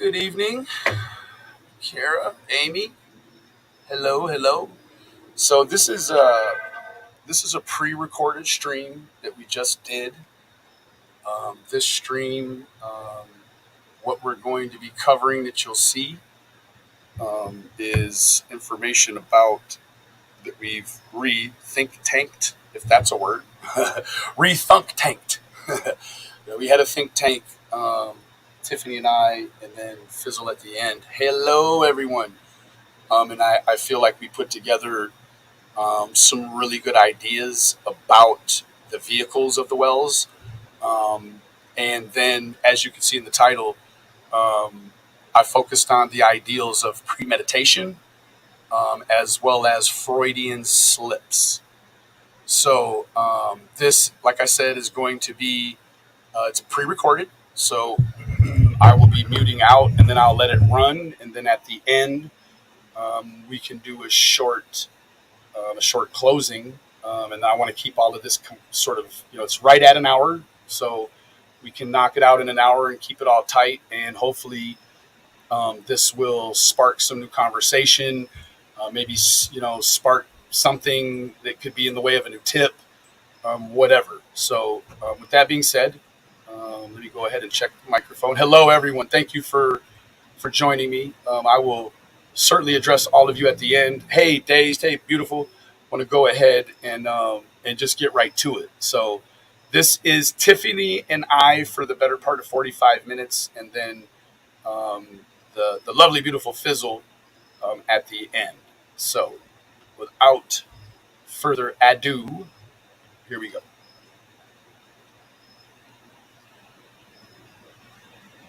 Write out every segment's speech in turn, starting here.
Good evening, Kara, Amy. Hello, hello. So this is a pre-recorded stream that we just did. This stream, what we're going to be covering that you'll see is information about that we've re-think tanked, if that's a word, re-thunk tanked. We had a think tank, Tiffany and I, and then Fizzle at the end. Hello, everyone. And I feel like we put together some really good ideas about the vehicles of the wells. And then, as you can see in the title, I focused on the ideals of premeditation as well as Freudian slips. So, this, like I said, is going to be it's pre recorded. So, I will be muting out and then I'll let it run. And then at the end, we can do a short closing, and I want to keep all of this sort of, it's right at an hour, so we can knock it out in an hour and keep it all tight, and hopefully this will spark some new conversation, maybe spark something that could be in the way of a new tip, whatever. So with that being said, let me go ahead and check the microphone. Hello, everyone. Thank you for joining me. I will certainly address all of you at the end. Hey, Dazed. Hey, beautiful. Want to go ahead and just get right to it. So this is Tiffany and I for the better part of 45 minutes, and then the lovely, beautiful Fizzle at the end. So without further ado, here we go.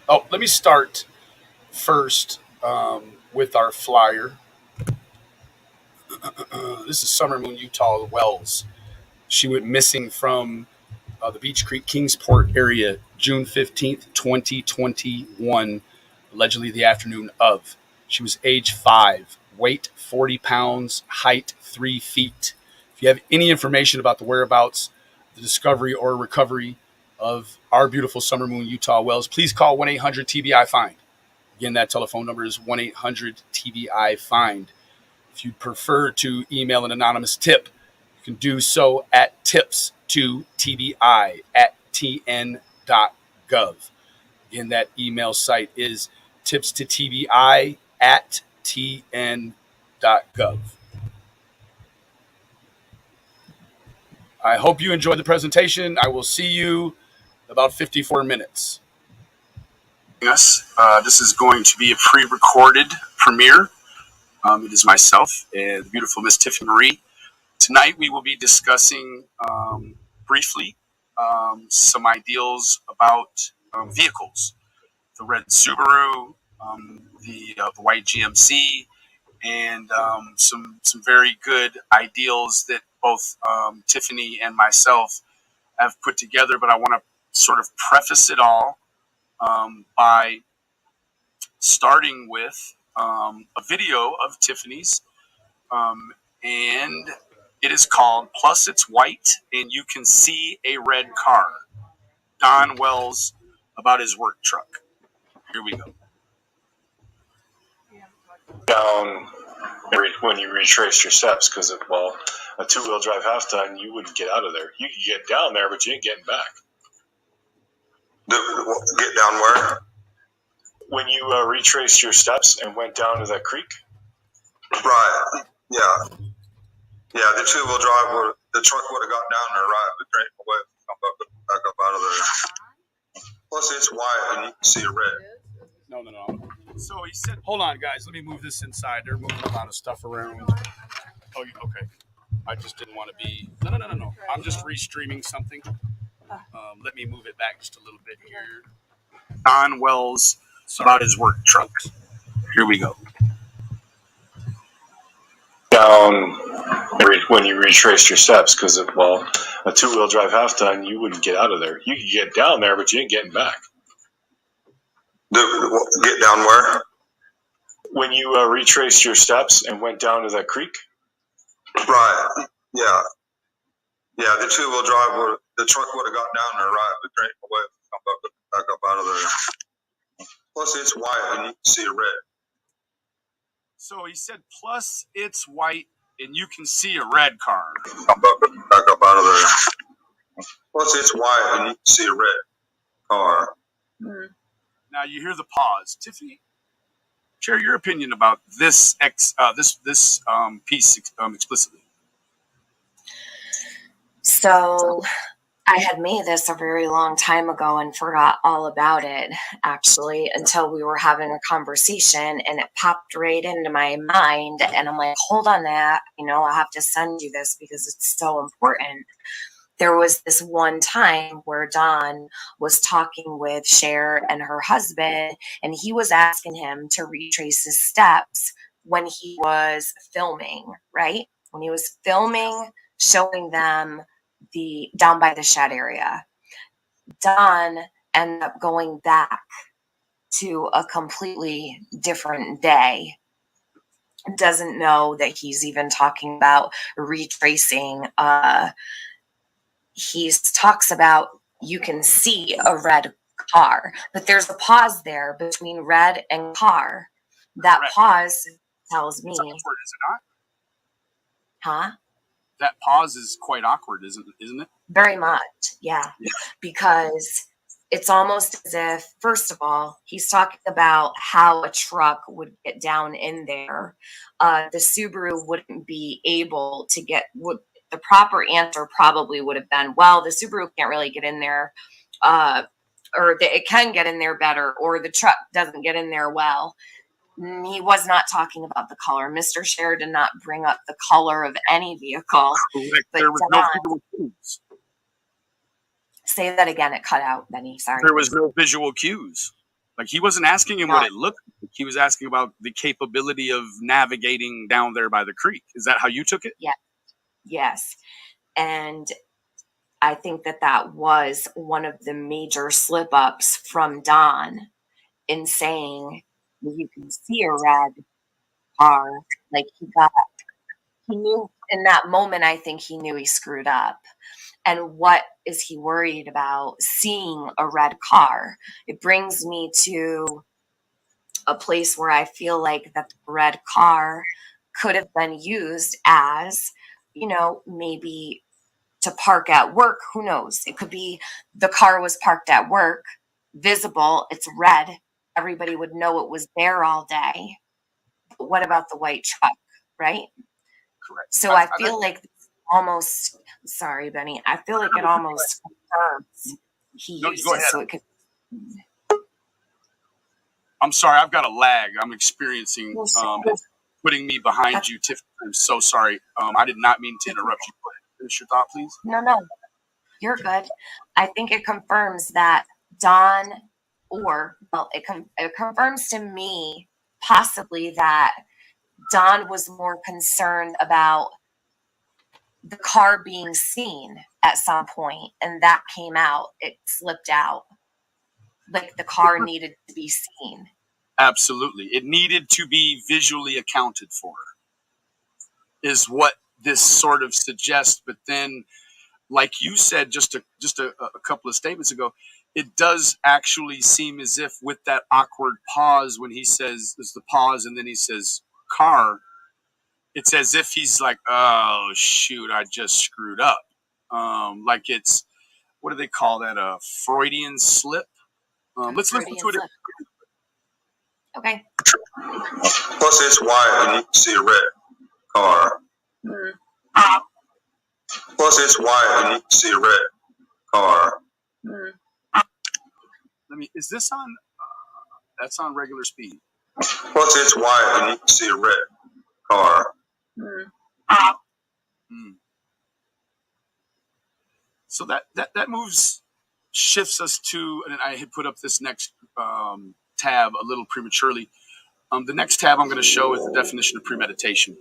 Oh, let me start first with our flyer. This is Summer Moon, Utah Wells. She went missing from the Beach Creek, Kingsport area, June 15th, 2021, allegedly the afternoon of. She was age 5, weight 40 pounds, height 3 feet. If you have any information about the whereabouts, the discovery or recovery of our beautiful Summer Moon, Utah Wells, please call 1-800-TBI-FIND. Again, that telephone number is 1-800-TBI-FIND. If you'd prefer to email an anonymous tip, you can do so at tips2tbi@tn.gov. Again, that email site is tipstoTBI@tn.gov. I hope you enjoyed the presentation. I will see you in about 54 minutes. Yes, this is going to be a pre-recorded premiere. It is myself and the beautiful Miss Tiffany Marie. Tonight we will be discussing briefly some ideals about vehicles. The red Subaru, the white GMC, and some very good ideals that both Tiffany and myself have put together. But I want to sort of preface it all by starting with a video of Tiffany's, and it is called Plus It's White and You Can See a Red Car. Don Wells about his work truck. Here we go. Down when you retraced your steps, because a two-wheel drive half ton, you wouldn't get out of there. You could get down there, but you ain't getting back. Get down where? When you retraced your steps and went down to that creek? Right. Yeah. Yeah, the two-wheel drive, the truck would have got down there, right? But drained away, come back up out of there. Plus, it's white and you can see a red. No. So he said, hold on, guys. Let me move this inside. They're moving a lot of stuff around. Oh, okay. I just didn't want to be... No. I'm just restreaming something. Let me move it back just a little bit here. Don Wells about his work trucks. Here we go. Down when you retraced your steps, because a two-wheel drive half ton, you wouldn't get out of there. You could get down there, but you ain't getting back. Get down where? When you retraced your steps and went down to that creek? Right. Yeah. Yeah, the two-wheel drive, the truck would have got down there, right? But drained away, come back up out of there. Plus, it's white and you can see a red. So he said, plus it's white and you can see a red car. I'm back up out of there. Plus, it's white and you can see a red car. Now you hear the pause. Tiffany, share your opinion about this piece explicitly. So I had made this a very long time ago and forgot all about it, actually, until we were having a conversation and it popped right into my mind. And I'm like, hold on that. I have to send you this because it's so important. There was this one time where Dawn was talking with Cher and her husband, and he was asking him to retrace his steps when he was filming, right? When he was filming, showing them the down by the shed area. Dawn ended up going back to a completely different day. Doesn't know that he's even talking about retracing. He talks about you can see a red car, but there's a pause there between red and car. That Correct. Pause tells me, It's awkward, is it not? huh? That pause is quite awkward, isn't it? Very much, yeah. Because it's almost as if, first of all, he's talking about how a truck would get down in there. The Subaru wouldn't be able to get. The proper answer probably would have been, well, the Subaru can't really get in there, it can get in there better, or the truck doesn't get in there well. He was not talking about the color. Mr. Cher did not bring up the color of any vehicle. Correct. There was no visual cues. Say that again. It cut out, Benny. Sorry. There was no visual cues. Like, he wasn't asking him what it looked like. He was asking about the capability of navigating down there by the creek. Is that how you took it? Yeah. Yes. And I think that was one of the major slip-ups from Don in saying you can see a red car. Like, he knew in that moment, I think he knew he screwed up. And what is he worried about? Seeing a red car. It brings me to a place where I feel like that the red car could have been used as, maybe to park at work. Who knows? It could be the car was parked at work, visible, it's red. Everybody would know it was there all day. But what about the white truck, right? Correct. So I feel like almost, sorry, Benny, I feel like it almost confirms he used it so it could. I'm sorry, I've got a lag. I'm experiencing putting me behind you, Tiffany. I'm so sorry. I did not mean to interrupt you. Finish your thought, please. No, you're good. I think it confirms that Don, it confirms to me possibly that Don was more concerned about the car being seen at some point, and that came out. It slipped out. Like the car needed to be seen. Absolutely. It needed to be visually accounted for, is what this sort of suggests. But then, like you said just a couple of statements ago, it does actually seem as if with that awkward pause when he says, there's the pause and then he says car, it's as if he's like, oh, shoot, I just screwed up. Like it's, what do they call that? A Freudian slip? Let's listen to it. Okay. Plus, it's white and you can see a red car. Plus, it's white and you can see a red car. Is this on? That's on regular speed. Plus, it's white and you can see a red car. So that shifts us to, and I had put up this next tab a little prematurely. The next tab I'm going to show is the definition of premeditation.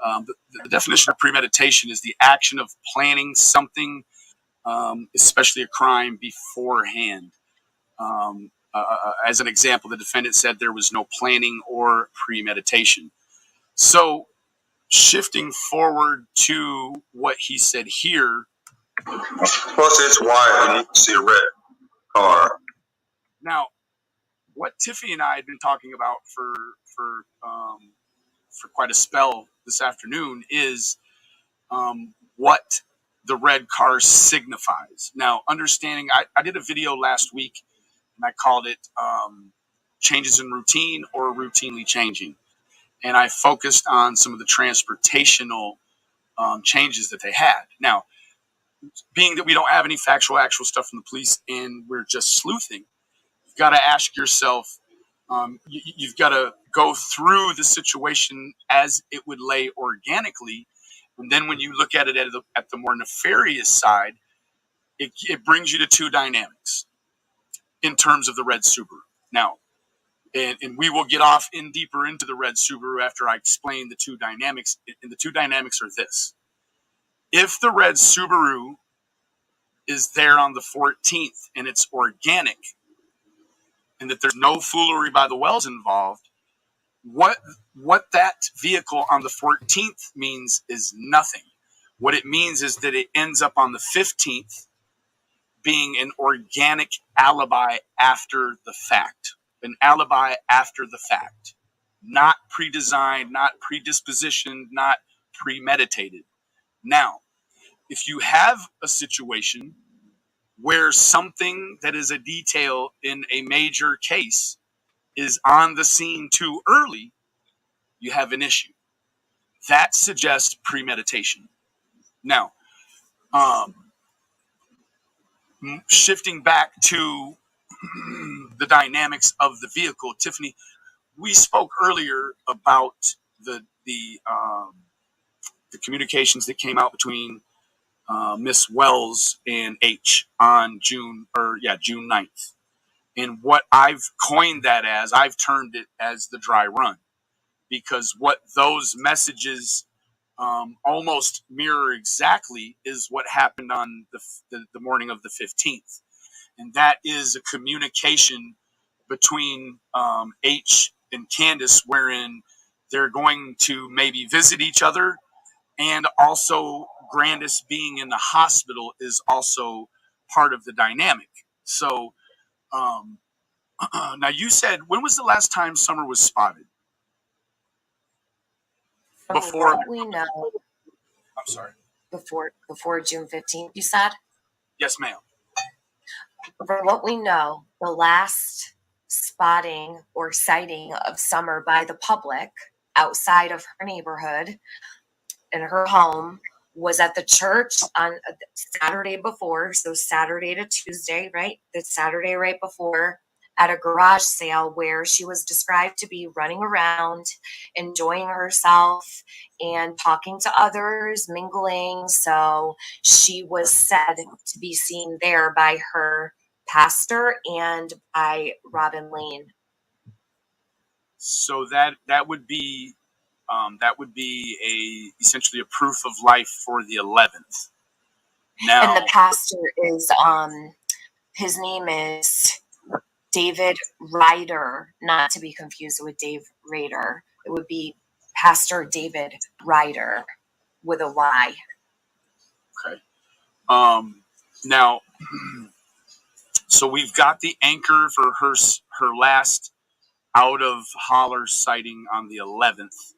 The definition of premeditation is the action of planning something, especially a crime, beforehand. As an example, the defendant said there was no planning or premeditation. So shifting forward to what he said here. Plus, it's white and you can see a red car. Now, what Tiffany and I had been talking about for quite a spell this afternoon is what the red car signifies. Now, understanding, I did a video last week and I called it changes in routine or routinely changing. And I focused on some of the transportational changes that they had. Now, being that we don't have any actual stuff from the police and we're just sleuthing, you've got to ask yourself, you've got to go through the situation as it would lay organically. And then when you look at it at the more nefarious side, it brings you to two dynamics in terms of the red Subaru. Now, and we will get off in deeper into the red Subaru after I explain the two dynamics. And the two dynamics are this. If the red Subaru is there on the 14th and it's organic and that there's no foolery by the wells involved, what that vehicle on the 14th means is nothing. What it means is that it ends up on the 15th being an organic alibi after the fact. An alibi after the fact. Not pre-designed, not predispositioned, not premeditated. Now, if you have a situation where something that is a detail in a major case is on the scene too early, you have an issue. That suggests premeditation. Now, shifting back to the dynamics of the vehicle, Tiffany, we spoke earlier about the communications that came out between Miss Wells and H on June 9th. And what I've coined that as, I've termed it as the dry run, because what those messages almost mirror exactly is what happened on the morning of the 15th. And that is a communication between H and Candace, wherein they're going to maybe visit each other, and also Grandis being in the hospital is also part of the dynamic. So now you said, when was the last time Summer was spotted? Before we know. I'm sorry. Before June 15th, you said? Yes, ma'am. From what we know, the last spotting or sighting of Summer by the public outside of her neighborhood in her home was at the church on Saturday before, so Saturday to Tuesday, right? The Saturday right before, at a garage sale where she was described to be running around, enjoying herself and talking to others, mingling. So she was said to be seen there by her pastor and by Robin Lane. So that would be essentially a proof of life for the 11th. Now, and the pastor is his name is David Ryder, not to be confused with Dave Rader. It would be Pastor David Ryder with a Y. Okay. Now, so we've got the anchor for her last out of holler sighting on the 11th,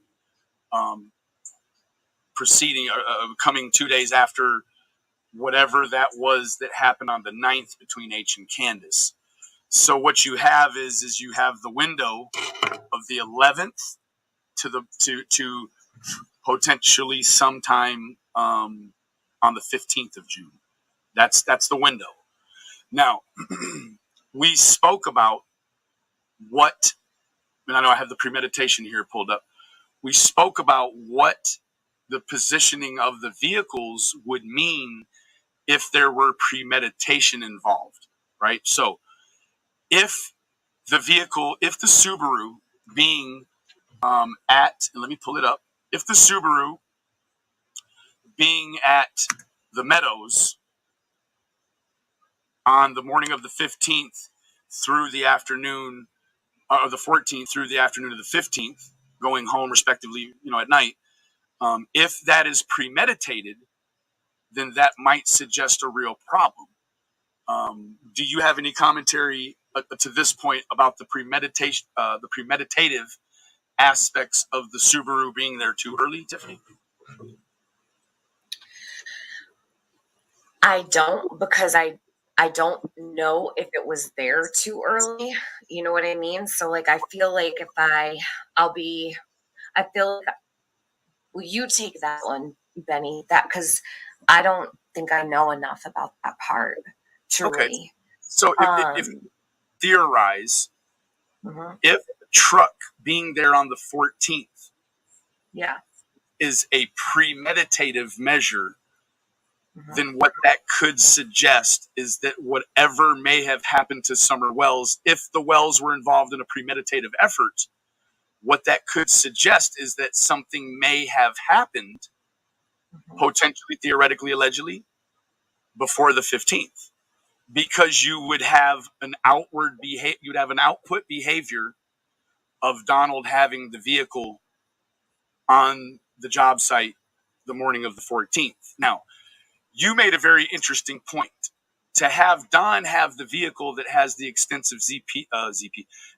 coming 2 days after whatever that was that happened on the 9th between H and Candace. So what you have is you have the window of the 11th to potentially sometime on the 15th of June. That's the window. Now, we spoke about what, and I know I have the premeditation here pulled up. We spoke about what the positioning of the vehicles would mean if there were premeditation involved, right? So if the Subaru being and let me pull it up, if the Subaru being at the Meadows on the morning of the 15th through the afternoon of the 14th through the afternoon of the 15th, going home respectively, at night, if that is premeditated, then that might suggest a real problem. Do you have any commentary to this point about the premeditative aspects of the Subaru being there too early, Tiffany? I don't, because I don't know if it was there too early. You know what I mean? So like I feel like if I feel like, will you take that one, Benny? That, because I don't think I know enough about that part, Okay. truly. So if theorize, Mhm. if the truck being there on the 14th Yeah. is a premeditative measure, Mhm. then what that could suggest is that whatever may have happened to Summer Wells, if the Wells were involved in a premeditative effort, what that could suggest is that something may have happened, Mhm. potentially, theoretically, allegedly, before the 15th, because you would have an you'd have an output behavior of Donald having the vehicle on the job site the morning of the 14th. Now, you made a very interesting point. To have Don have the vehicle that has the extensive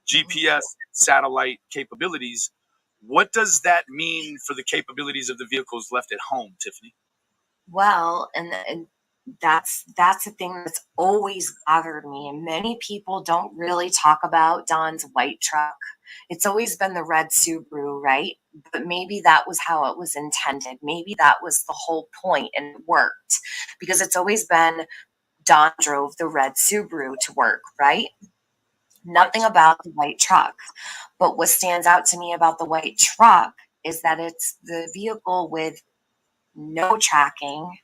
GPS satellite capabilities, what does that mean for the capabilities of the vehicles left at home, Tiffany? Well, and that's the thing that's always bothered me. And many people don't really talk about Don's white truck. It's always been the red Subaru, right? But maybe that was how it was intended. Maybe that was the whole point and it worked. Because it's always been Don drove the red Subaru to work, right? Nothing about the white truck. But what stands out to me about the white truck is that it's the vehicle with no tracking.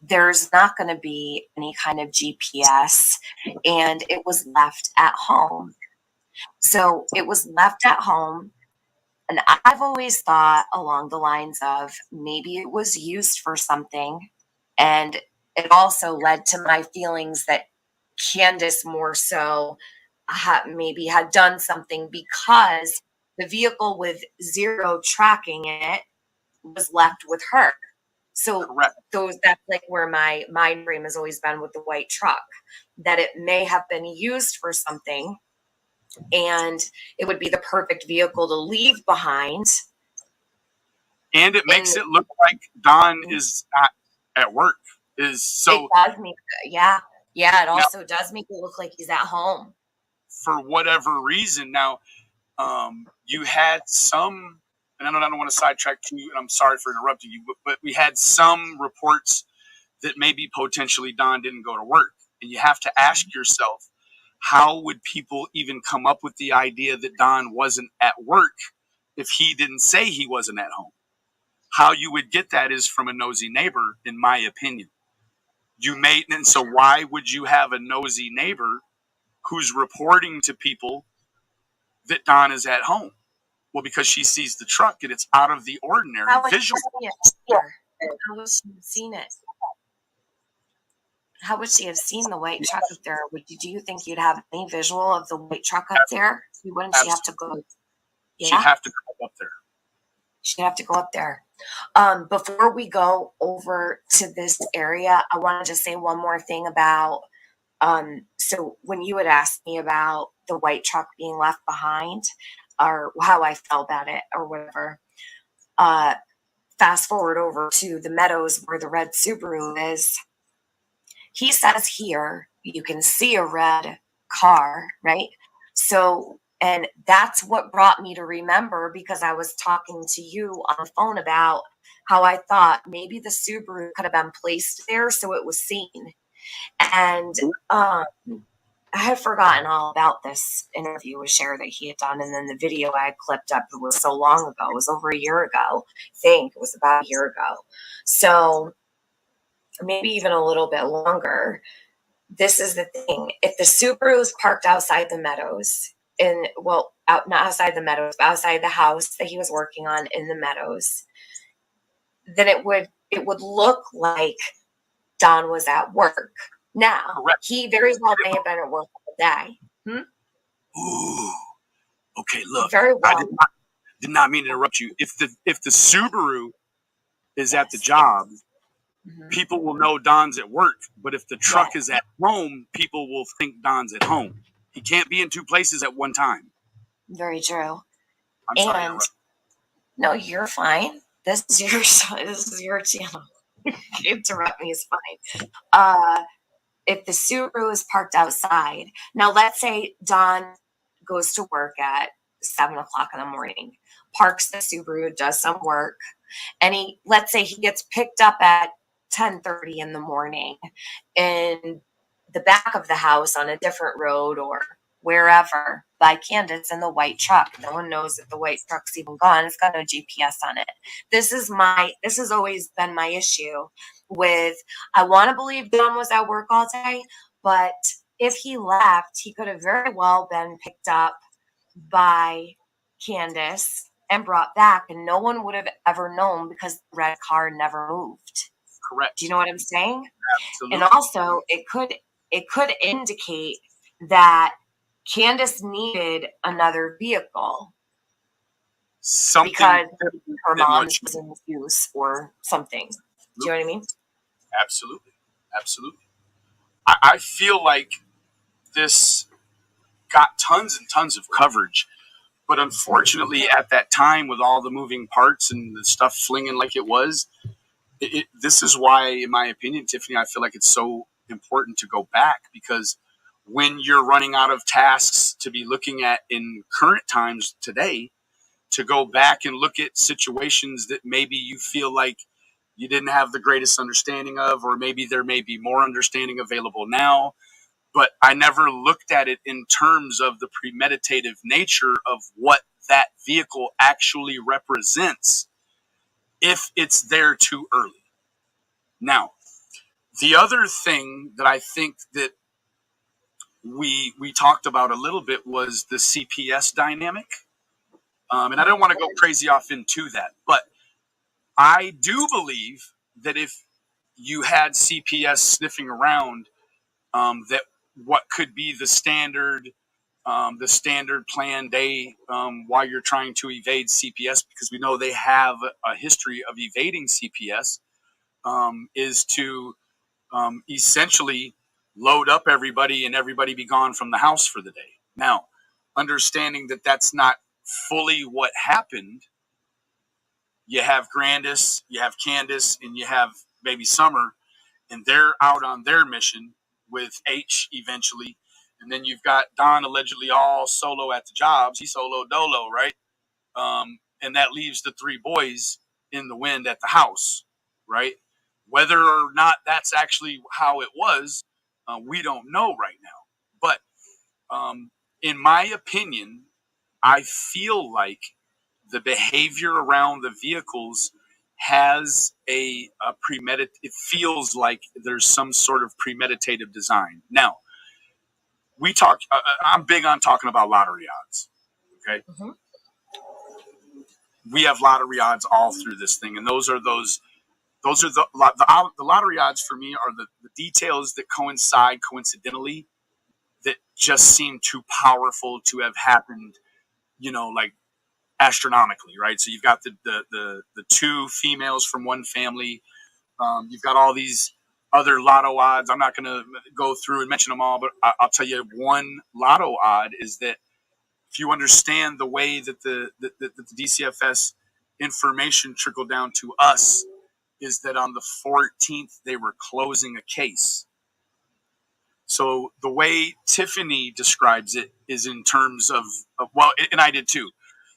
There's not going to be any kind of GPS, and it was left at home. So it was left at home. And I've always thought along the lines of maybe it was used for something. And it also led to my feelings that Candace more so maybe had done something because the vehicle with zero tracking in it was left with her. So Correct. that's like where my mind frame has always been with the white truck, that it may have been used for something and it would be the perfect vehicle to leave behind. And it makes it look like Don is not at work. It does make, yeah. Yeah, it now, also does make it look like he's at home. for whatever reason, now you had some, and I don't want to sidetrack you, and I'm sorry for interrupting you, but we had some reports that maybe potentially Don didn't go to work. And you have to ask yourself, how would people even come up with the idea that Don wasn't at work if he didn't say he wasn't at home? How you would get that is from a nosy neighbor, in my opinion. And so why would you have a nosy neighbor who's reporting to people that Don is at home? Well, because she sees the truck and it's out of the ordinary visual. How would she have seen it? How would she have seen the white truck up there? Do you think you'd have any visual of the white truck up there? Wouldn't she have to go? Yeah? She'd have to go up there. She'd have to go up there. Before we go over to this area, I want to just say one more thing about, so when you had asked me about the white truck being left behind or how I felt about it or whatever, fast forward over to the meadows where the red Subaru is. He says here, you can see a red car, right? So, and that's what brought me to remember, because I was talking to you on the phone about how I thought maybe the Subaru could have been placed there so it was seen. And I had forgotten all about this interview with Cher that he had done. And then the video I had clipped up, it was so long ago. It was over a year ago. I think it was about a year ago. So maybe even a little bit longer. This is the thing. If the Subaru is parked outside the meadows, not outside the meadows, but outside the house that he was working on in the meadows, then it would look like Don was at work. Now, correct. He very well may have been at work all day. Ooh. Okay, look. Very well. I did not mean to interrupt you. If the Subaru is at the job, people will know Don's at work. But if the truck is at home, people will think Don's at home. He can't be in two places at one time. Very true. I'm sorry. No, you're fine. This is your channel. Interrupt me is fine. If the Subaru is parked outside, now let's say Don goes to work at 7:00 in the morning, parks the Subaru, does some work, and let's say he gets picked up at 10:30 in the morning in the back of the house on a different road or wherever by Candace in the white truck. No one knows that the white truck's even gone. It's got no GPS on it. This has always been my issue with, I want to believe Don was at work all day, but if he left, he could have very well been picked up by Candace and brought back, and no one would have ever known because the red car never moved. Correct. Do you know what I'm saying? Absolutely. And also, it could indicate that Candace needed another vehicle. Something because her mom's was in use or something. Do you know what I mean? Absolutely. Absolutely. I feel like this got tons and tons of coverage, but unfortunately at that time with all the moving parts and the stuff flinging like it was, this is why, in my opinion, Tiffany, I feel like it's so important to go back, because when you're running out of tasks to be looking at in current times today, to go back and look at situations that maybe you feel like you didn't have the greatest understanding of, or maybe there may be more understanding available now. But I never looked at it in terms of the premeditative nature of what that vehicle actually represents if it's there too early. Now, the other thing that I think that we talked about a little bit was the CPS dynamic. And I don't want to go crazy off into that, but I do believe that if you had CPS sniffing around, that what could be the standard plan day while you're trying to evade CPS, because we know they have a history of evading CPS, is to essentially load up everybody and everybody be gone from the house for the day. Now, understanding that that's not fully what happened, you have Grandis, you have Candace, and you have Baby Summer, and they're out on their mission with H eventually. And then you've got Don allegedly all solo at the jobs. He's solo dolo, right? And that leaves the three boys in the wind at the house, right? Whether or not that's actually how it was, we don't know right now. But in my opinion, I feel like the behavior around the vehicles has a premeditated, it feels like there's some sort of premeditative design. Now, I'm big on talking about lottery odds. Okay. Mm-hmm. We have lottery odds all through this thing. And those are the lottery odds for me are the details that coincide coincidentally that just seem too powerful to have happened, like astronomically, right? So you've got the two females from one family. You've got all these other lotto odds. I'm not going to go through and mention them all, but I'll tell you one lotto odd is that if you understand the way that the DCFS information trickled down to us, is that on the 14th they were closing a case. So the way Tiffany describes it is in terms of well, and I did too.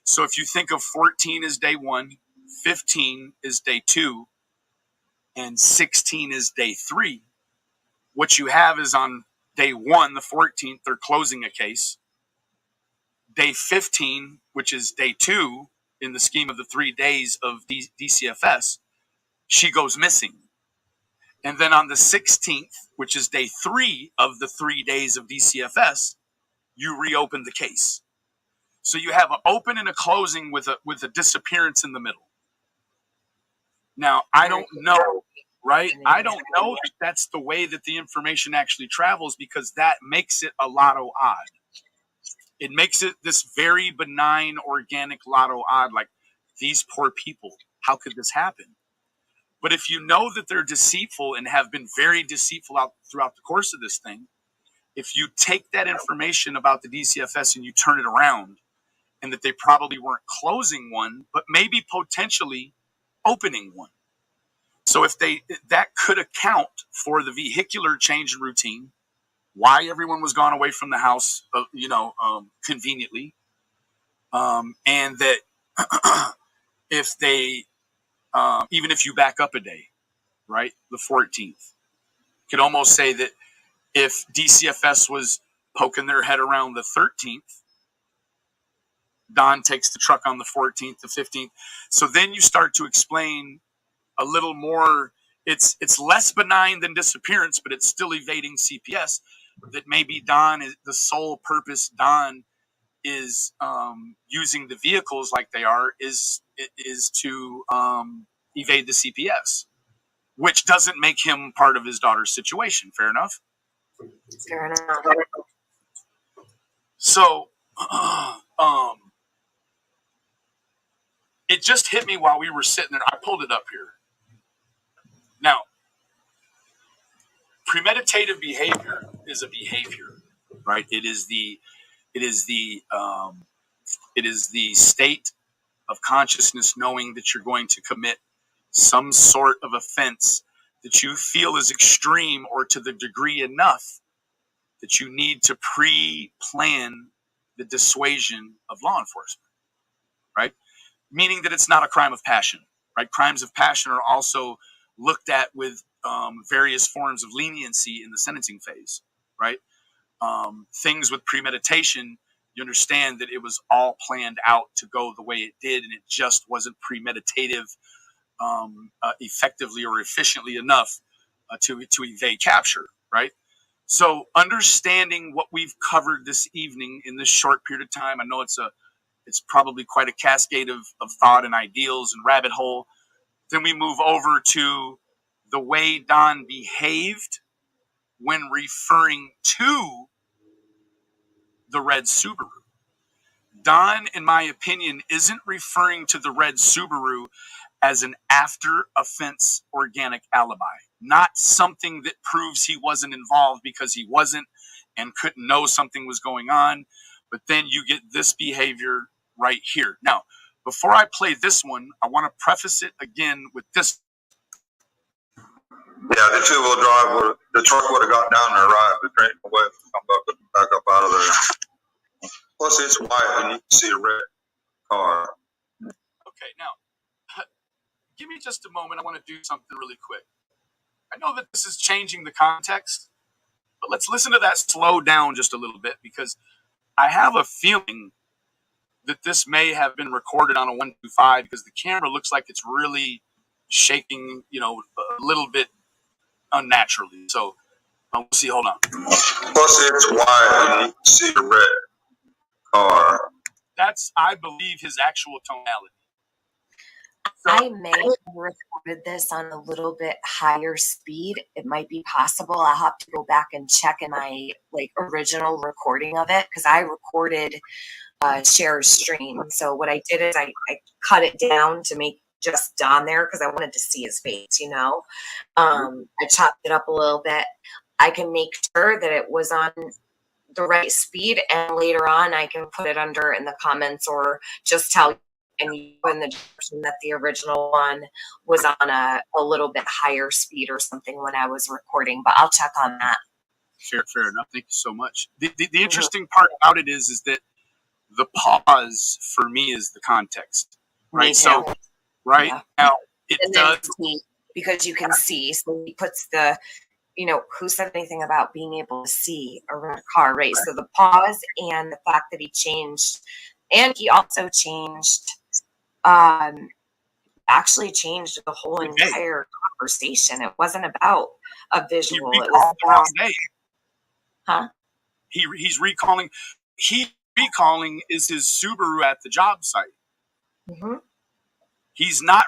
So if you think of 14 as day 1, 15 is day 2, and 16 is day 3, what you have is on day 1, the 14th, they're closing a case. Day 15, which is day 2 in the scheme of the 3 days of DCFS, she goes missing. And then on the 16th, which is day 3 of the 3 days of DCFS, you reopen the case. So you have an open and a closing with a disappearance in the middle. Now, I don't know, right? I don't know if that's the way that the information actually travels, because that makes it a lotto odd. It makes it this very benign, organic lotto odd, like these poor people. How could this happen? But if you know that they're deceitful and have been very deceitful throughout the course of this thing, if you take that information about the DCFS and you turn it around, and that they probably weren't closing one, but maybe potentially opening one. So if that could account for the vehicular change in routine, why everyone was gone away from the house, conveniently, and that if they, even if you back up a day, right, the 14th, could almost say that if DCFS was poking their head around the 13th, Don takes the truck on the 14th, the 15th. So then you start to explain a little more. It's less benign than disappearance, but it's still evading CPS. That maybe Don is the sole purpose. Don is using the vehicles like they are is to evade the CPS, which doesn't make him part of his daughter's situation. Fair enough. Fair enough. So, it just hit me while we were sitting there. I pulled it up here. Now, premeditative behavior is a behavior, right? It is the state of consciousness knowing that you're going to commit some sort of offense that you feel is extreme or to the degree enough that you need to pre-plan the dissuasion of law enforcement, right? Meaning that it's not a crime of passion, right? Crimes of passion are also looked at with various forms of leniency in the sentencing phase, right? Things with premeditation, you understand that it was all planned out to go the way it did, and it just wasn't premeditative effectively or efficiently enough to evade capture, right? So understanding what we've covered this evening in this short period of time, I know it's probably quite a cascade of thought and ideals and rabbit hole. Then we move over to the way Don behaved when referring to the red Subaru. Don, in my opinion, isn't referring to the red Subaru as an after offense organic alibi, not something that proves he wasn't involved because he wasn't and couldn't know something was going on. But then you get this behavior right here. Now, before I play this one, I want to preface it again with this. Yeah, the two-wheel drive, the truck would have got down there, right, but there ain't no way to come back up out of there. Plus, it's white, and you can see a red car. Okay, now, give me just a moment. I want to do something really quick. I know that this is changing the context, but let's listen to that slow down just a little bit, because I have a feeling that this may have been recorded on a 125 because the camera looks like it's really shaking, a little bit unnaturally. So we'll see. Hold on. Plus, it's white, and you can see a red car. That's, I believe, his actual tonality. So, I may have recorded this on a little bit higher speed. It might be possible. I'll have to go back and check in my original recording of it, because I recorded share stream. So what I did is I cut it down to make just Don there because I wanted to see his face, I chopped it up a little bit. I can make sure that it was on the right speed, and later on I can put it under in the comments or just tell you in the description that the original one was on a little bit higher speed or something when I was recording, but I'll check on that. Fair enough. Thank you so much. The interesting part about it is that the pause for me is the context, right? So, right now it does, because you can see. So he puts the, who said anything about being able to see a red car, right? So the pause and the fact that he changed, and he also changed, actually changed the whole entire conversation. It wasn't about a visual. It was about, huh? He's recalling. Recalling is his Subaru at the job site. Mm-hmm. He's not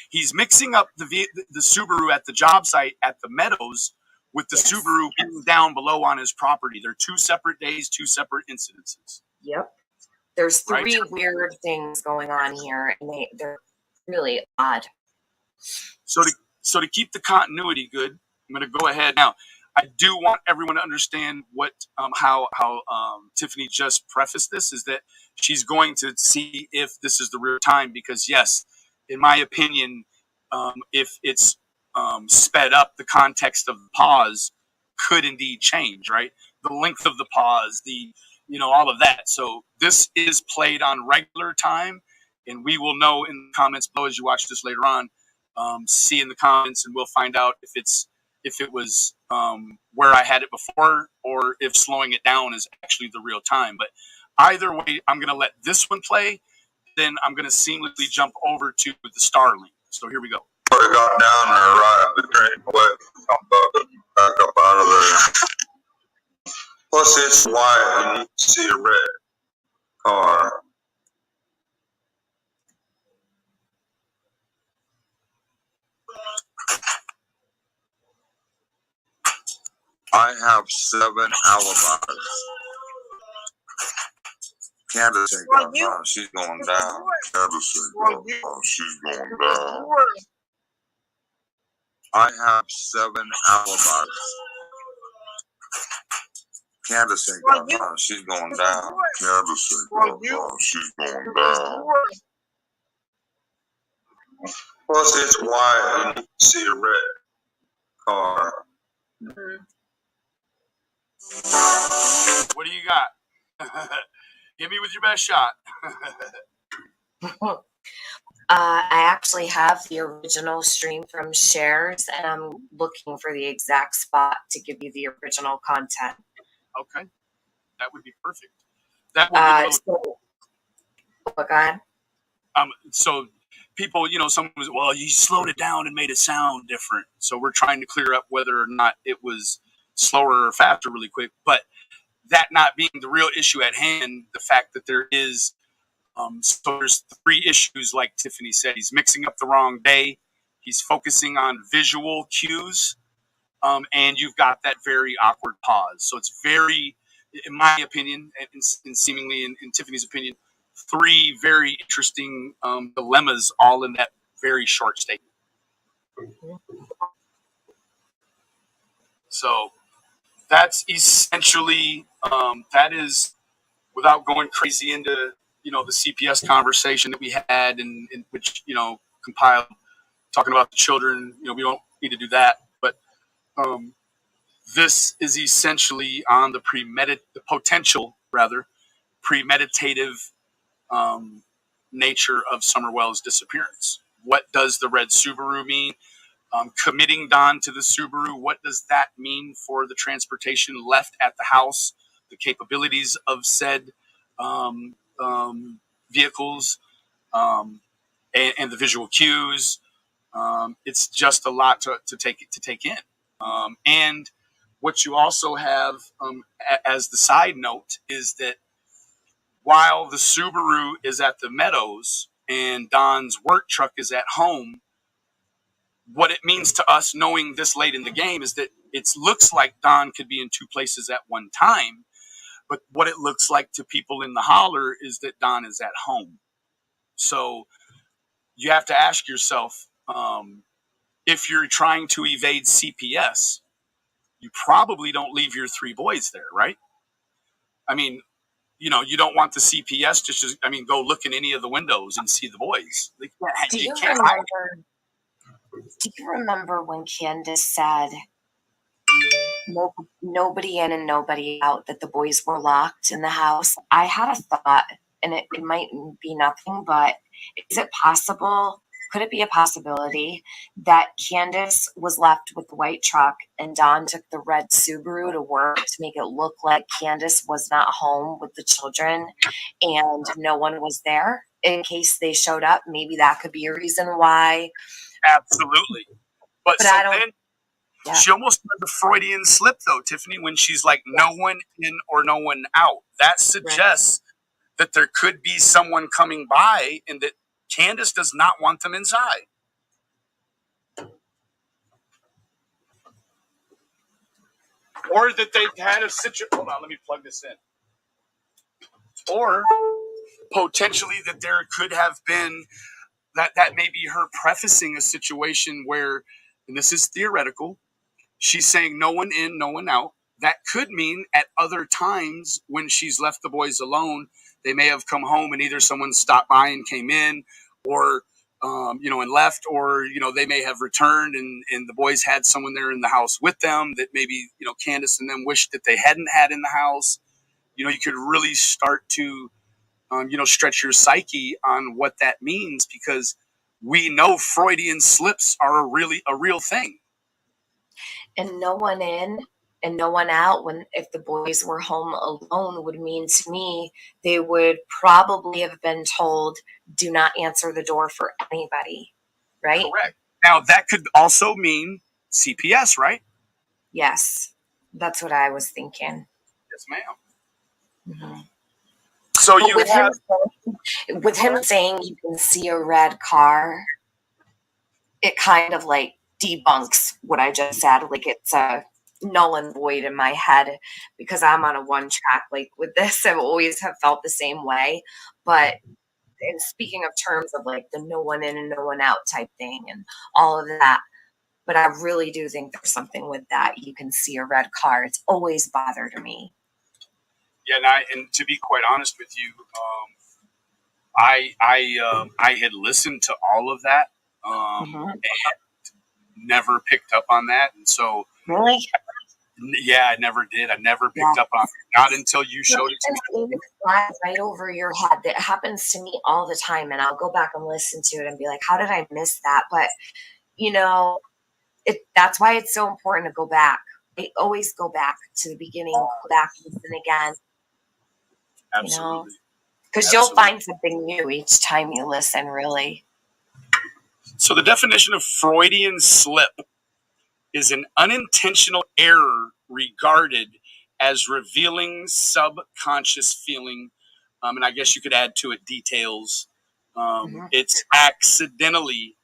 he's mixing up the Subaru at the job site at the Meadows with the Subaru being down below on his property. They're two separate days, two separate incidences. Yep. There's three weird things going on here, and they're really odd. So to keep the continuity good, I'm going to go ahead now. I do want everyone to understand what how Tiffany just prefaced this, is that she's going to see if this is the real time, because yes, in my opinion, if it's sped up, the context of the pause could indeed change, right? The length of the pause, all of that. So this is played on regular time, and we will know in the comments below as you watch this later on. See in the comments, and we'll find out if it was where I had it before, or if slowing it down is actually the real time. But either way, I'm going to let this one play. Then I'm going to seamlessly jump over to the Starlink. So here we go. It got down there right, the drink wet, back up out of there. Plus, it's white and you can see a red car. I have 7 alibis. Candace ain't got none. She's going down. Candace ain't got none. She's going down. I have 7 alibis. Candace ain't got none. She's going down. Candace ain't got none. She's going down. Plus, it's white and you can see a red car. What do you got? Hit me with your best shot. I actually have the original stream from Shares, and I'm looking for the exact spot to give you the original content. Okay, that would be perfect. That would be go ahead. So people, someone was, well, you slowed it down and made it sound different. So we're trying to clear up whether or not it was slower or faster really quick. But that not being the real issue at hand, the fact that there is, so there's 3 issues, like Tiffany said. He's mixing up the wrong day. He's focusing on visual cues. And you've got that very awkward pause. So it's very, in my opinion, and seemingly in Tiffany's opinion, 3 very interesting dilemmas all in that very short statement. So that's essentially, that is, without going crazy into, the CPS conversation that we had, and which, compiled, talking about the children, we don't need to do that. But this is essentially on the potential premeditative nature of Summerwell's disappearance. What does the red Subaru mean? Committing Don to the Subaru, what does that mean for the transportation left at the house, the capabilities of said vehicles, and the visual cues? It's just a lot to take in. And what you also have as the side note is that while the Subaru is at the Meadows and Don's work truck is at home, what it means to us knowing this late in the game is that it looks like Don could be in 2 places at one time. But what it looks like to people in the holler is that Don is at home. So you have to ask yourself, if you're trying to evade CPS, you probably don't leave your 3 boys there, right? I mean, you don't want the CPS go look in any of the windows and see the boys. Do you remember when Candace said nobody in and nobody out, that the boys were locked in the house? I had a thought, and it might be nothing, but is it possible? Could it be a possibility that Candace was left with the white truck and Don took the red Subaru to work to make it look like Candace was not home with the children and no one was there in case they showed up? Maybe that could be a reason why. Absolutely. But so then she almost had the Freudian slip, though, Tiffany, when she's like, no one in or no one out. That suggests that there could be someone coming by and that Candace does not want them inside. Or that they've had a situation. Hold on, let me plug this in. Or potentially that there could have been, that may be her prefacing a situation where, and this is theoretical, she's saying no one in, no one out. That could mean at other times when she's left the boys alone, they may have come home and either someone stopped by and came in, or and left, or they may have returned and the boys had someone there in the house with them that maybe Candace and them wished that they hadn't had in the house. You could really start to stretch your psyche on what that means, because we know Freudian slips are a real thing. And no one in and no one out, if the boys were home alone, would mean to me they would probably have been told, do not answer the door for anybody, right? Correct. Now that could also mean CPS, right? Yes, that's what I was thinking. Yes, ma'am. Mm-hmm. So but you with him saying you can see a red car, it kind of like debunks what I just said. Like, it's a null and void in my head, because I'm on a one track like with this. I've always have felt the same way. But in speaking of terms of like the no one in and no one out type thing and all of that, but I really do think there's something with that. You can see a red car. It's always bothered me. Yeah, and to be quite honest with you, I had listened to all of that and never picked up on that, and so really, yeah, I never did. I never picked up on it, not until you showed it to me. Flies right over your head. That happens to me all the time, and I'll go back and listen to it and be like, "How did I miss that?" But that's why it's so important to go back. I always go back to the beginning, go back, listen again. Absolutely. Because you'll find something new each time you listen, really. So the definition of Freudian slip is an unintentional error regarded as revealing subconscious feeling, and I guess you could add to it details. It's accidentally,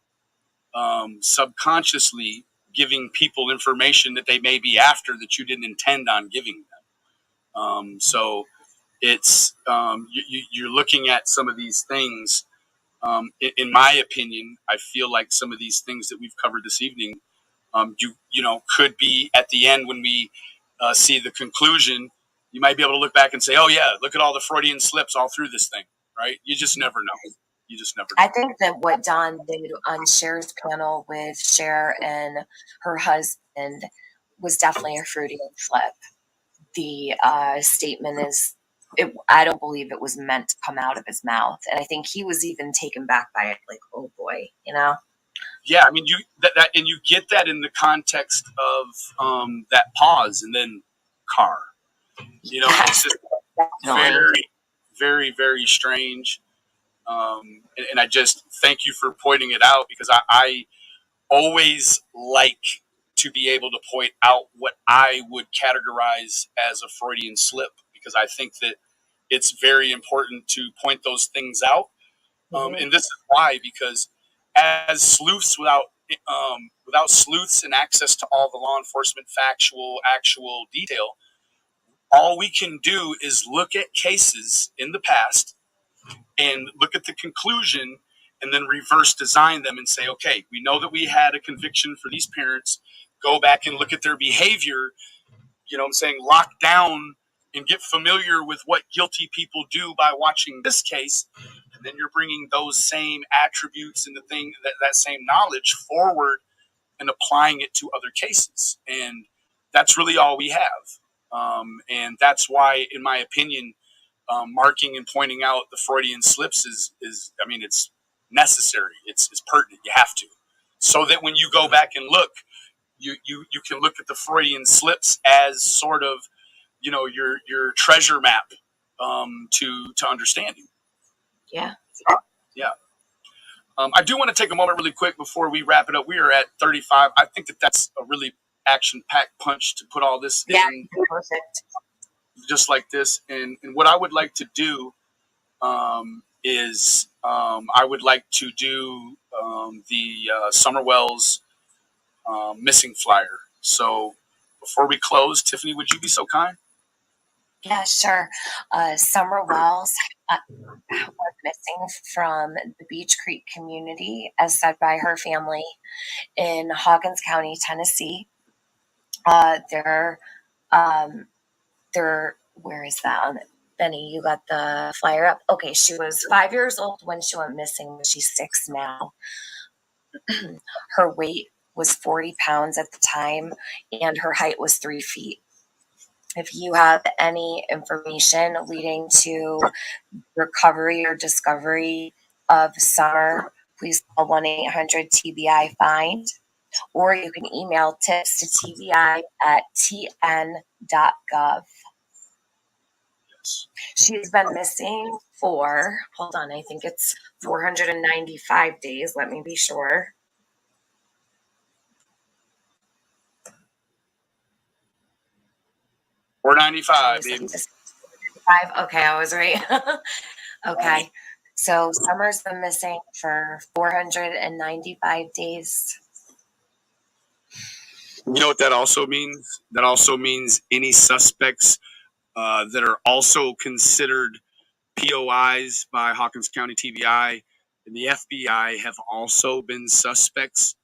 subconsciously giving people information that they may be after that you didn't intend on giving them. So it's you're looking at some of these things. In my opinion, I feel like some of these things that we've covered this evening, could be at the end when we see the conclusion. You might be able to look back and say, "Oh yeah, look at all the Freudian slips all through this thing." Right? You just never know. You just never know. I think that what Dawn did on Cher's panel with Cher and her husband was definitely a Freudian slip. The statement is, I don't believe it was meant to come out of his mouth. And I think he was even taken back by it, like, oh boy, Yeah, I mean, and you get that in the context of that pause and then car. It's just very, very, very strange. And I just thank you for pointing it out, because I always like to be able to point out what I would categorize as a Freudian slip, because I think that it's very important to point those things out. And this is why, because as sleuths, without sleuths and access to all the law enforcement actual detail, all we can do is look at cases in the past and look at the conclusion, and then reverse design them and say, okay, we know that we had a conviction for these parents. Go back and look at their behavior, lock down and get familiar with what guilty people do by watching this case. And then you're bringing those same attributes and that same knowledge forward and applying it to other cases. And that's really all we have. And that's why, in my opinion, marking and pointing out the Freudian slips is it's necessary. It's pertinent. You have to, so that when you go back and look, you can look at the Freudian slips as sort of, your treasure map to understanding. Yeah. Yeah. I do want to take a moment really quick before we wrap it up. We are at 35. I think that's a really action-packed punch to put all this in. Perfect. Just like this. And what I would like to do is I would like to do the Summer Wells missing flyer. So before we close, Tiffany, would you be so kind? Yeah, sure. Summer Wells was missing from the Beach Creek community, as said by her family, in Hawkins County, Tennessee. They're where is that? Benny, you got the flyer up. Okay, she was 5 years old when she went missing. She's 6 now. Her weight was 40 pounds at the time, and her height was 3 feet. If you have any information leading to recovery or discovery of Summer, please call 1-800-TBI-FIND, or you can email tips to tbi@tn.gov. She's been missing for, hold on, I think it's 495 days. Let me be sure. $4.95. Okay, I was right. Okay. So Summer's been missing for 495 days. You know what that also means? That also means any suspects that are also considered POIs by Hawkins County TBI and the FBI have also been suspects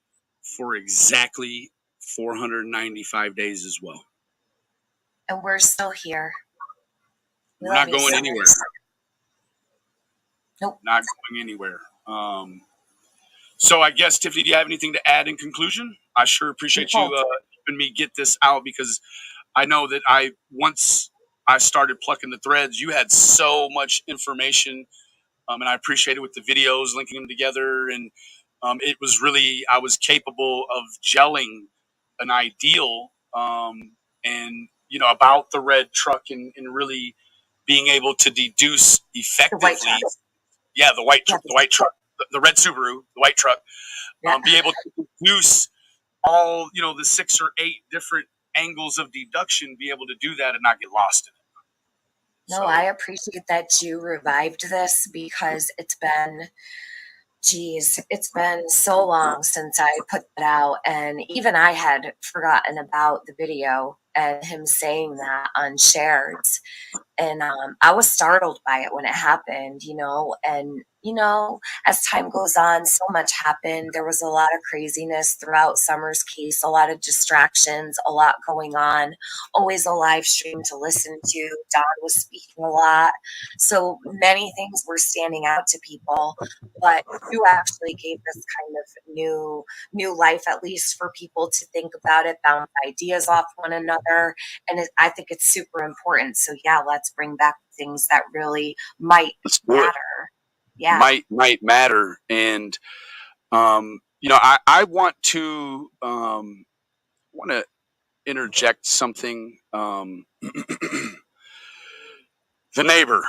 for exactly 495 days as well. And we're still here. We're not going anywhere. Nope. Not going anywhere. So I guess, Tiffany, do you have anything to add in conclusion? I sure appreciate you helping me get this out, because I know that once I started plucking the threads, you had so much information, and I appreciate it with the videos, linking them together, and it was really, I was capable of gelling an ideal, and about the red truck, and really being able to deduce effectively. The white truck, the red Subaru, the white truck. Be able to deduce all, the 6 or 8 different angles of deduction, be able to do that and not get lost in it. No, I appreciate that you revived this, because it's been so long since I put that out, and even I had forgotten about the video and him saying that on Shareds. And I was startled by it when it happened, and as time goes on, so much happened. There was a lot of craziness throughout Summer's case, a lot of distractions, a lot going on, always a live stream to listen to. Don was speaking a lot. So many things were standing out to people, but you actually gave this kind of new life, at least for people to think about it, bounce ideas off one another. And I think it's super important. So yeah, let's bring back things that really might matter. Yeah, might matter. And I want to interject something. The neighbor,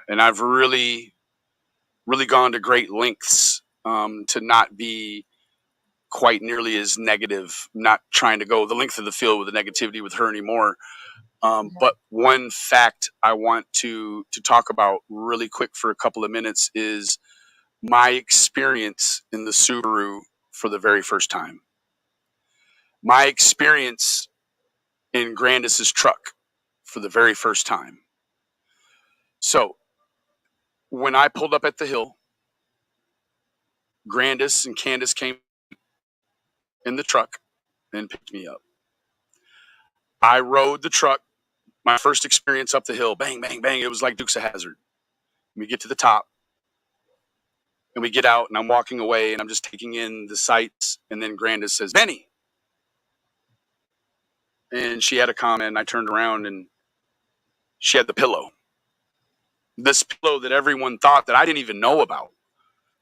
and I've really gone to great lengths to not be quite nearly as negative, not trying to go the length of the field with the negativity with her anymore. But one fact I want to talk about really quick for a couple of minutes is my experience in the Subaru for the very first time. My experience in Grandis's truck for the very first time. So when I pulled up at the hill, Grandis and Candace came in the truck and picked me up. I rode the truck, my first experience up the hill, bang, bang, bang. It was like Dukes of Hazzard. We get to the top and we get out, and I'm walking away and I'm just taking in the sights. And then Grandis says, "Benny." And she had a comment, and I turned around and she had the pillow. This pillow that everyone thought that I didn't even know about.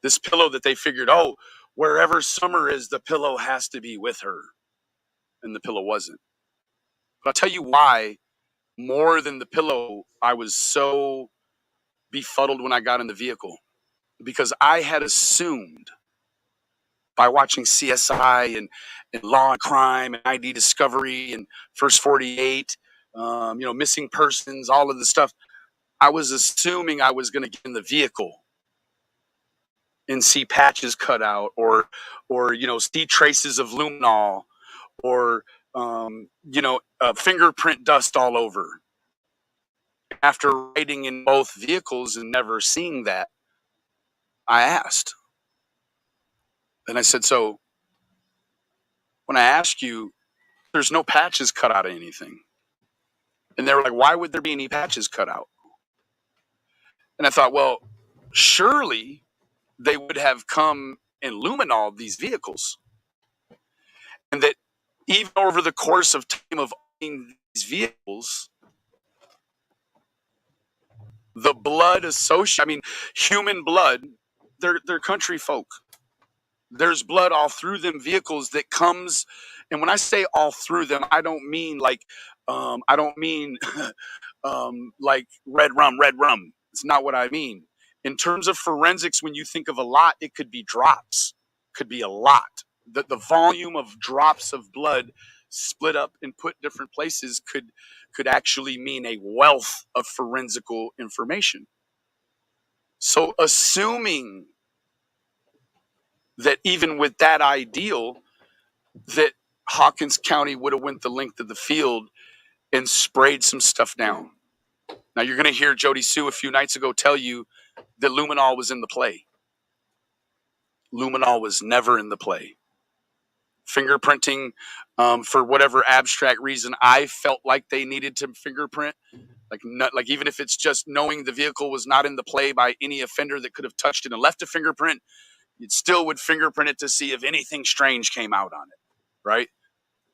This pillow that they figured, oh, wherever Summer is, the pillow has to be with her. And the pillow wasn't. But I'll tell you why, more than the pillow, I was so befuddled when I got in the vehicle. Because I had assumed, by watching CSI and Law and Crime and ID Discovery and First 48, missing persons, all of the stuff, I was assuming I was going to get in the vehicle and see patches cut out, or see traces of luminol, or fingerprint dust all over. After riding in both vehicles and never seeing that, I asked. And I said, "So when I ask you, there's no patches cut out of anything. And they were like, why would there be any patches cut out? And I thought, well, surely they would have come and luminol these vehicles. And that even over the course of time of owning these vehicles, the blood associated, I mean, human blood, they're country folk. There's blood all through them vehicles that comes, and when I say all through them, I don't mean like, like red rum. It's not what I mean. In terms of forensics, when you think of a lot, it could be drops, could be a lot. The volume of drops of blood split up and put different places could actually mean a wealth of forensical information. So assuming that even with that ideal, that Hawkins County would have went the length of the field and sprayed some stuff down. Now you're going to hear Jody Sue a few nights ago tell you that luminol was in the play. Luminol was never in the play. Fingerprinting, for whatever abstract reason, I felt like they needed to fingerprint. Like even if it's just knowing the vehicle was not in the play by any offender that could have touched it and left a fingerprint, you still would fingerprint it to see if anything strange came out on it, right?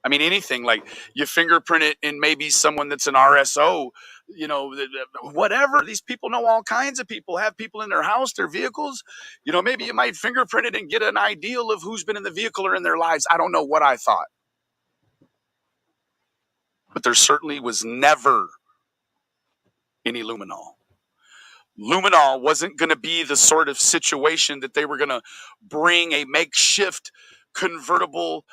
I mean, anything, like you fingerprint it in maybe someone that's an RSO, whatever. These people know all kinds of people, have people in their house, their vehicles. Maybe you might fingerprint it and get an ideal of who's been in the vehicle or in their lives. I don't know what I thought. But there certainly was never any luminol. Luminol wasn't going to be the sort of situation that they were going to bring a makeshift convertible,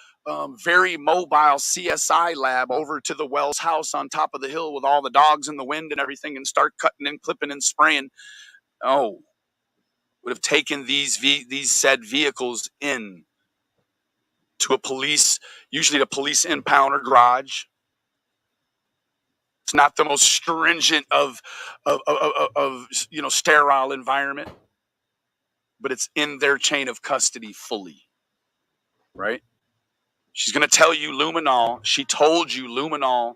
very mobile CSI lab over to the Wells house on top of the hill with all the dogs in the wind and everything and start cutting and clipping and spraying. No, would have taken these said vehicles in to a police, usually a police impound or garage. It's not the most stringent of sterile environment, but it's in their chain of custody fully, right? She's going to tell you luminol. She told you luminol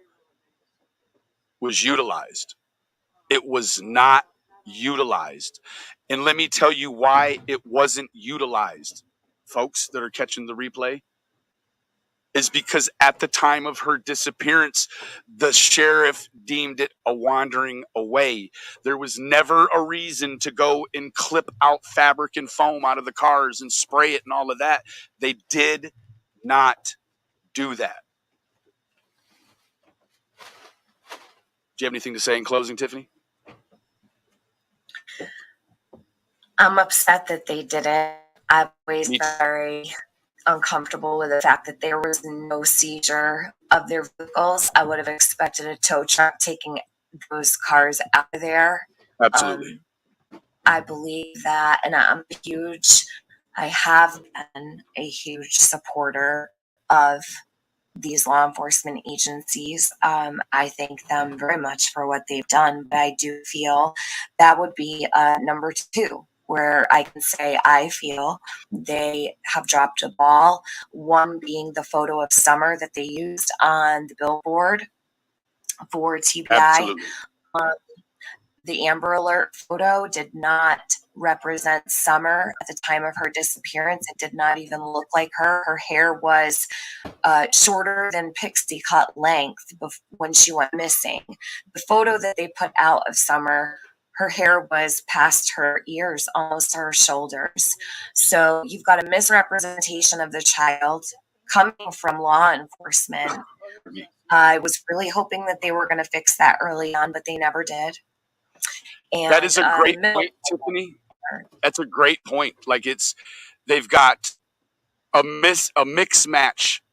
was utilized. It was not utilized. And let me tell you why it wasn't utilized, folks that are catching the replay. Is because at the time of her disappearance, the sheriff deemed it a wandering away. There was never a reason to go and clip out fabric and foam out of the cars and spray it and all of that. They did not do that. Do you have anything to say in closing, Tiffany? I'm upset that they didn't. I've always been very uncomfortable with the fact that there was no seizure of their vehicles. I would have expected a tow truck taking those cars out of there. Absolutely. I believe that, and I have been a huge supporter of these law enforcement agencies. I thank them very much for what they've done, but I do feel that would be number 2. Where I can say I feel they have dropped a ball. One being the photo of Summer that they used on the billboard for TBI. Absolutely. The Amber Alert photo did not represent Summer at the time of her disappearance. It did not even look like her. Her hair was shorter than pixie cut length when she went missing. The photo that they put out of Summer, her hair was past her ears, almost to her shoulders. So you've got a misrepresentation of the child coming from law enforcement. I was really hoping that they were going to fix that early on, but they never did. And that is a great point, Tiffany. That's a great point. Like they've got a mix match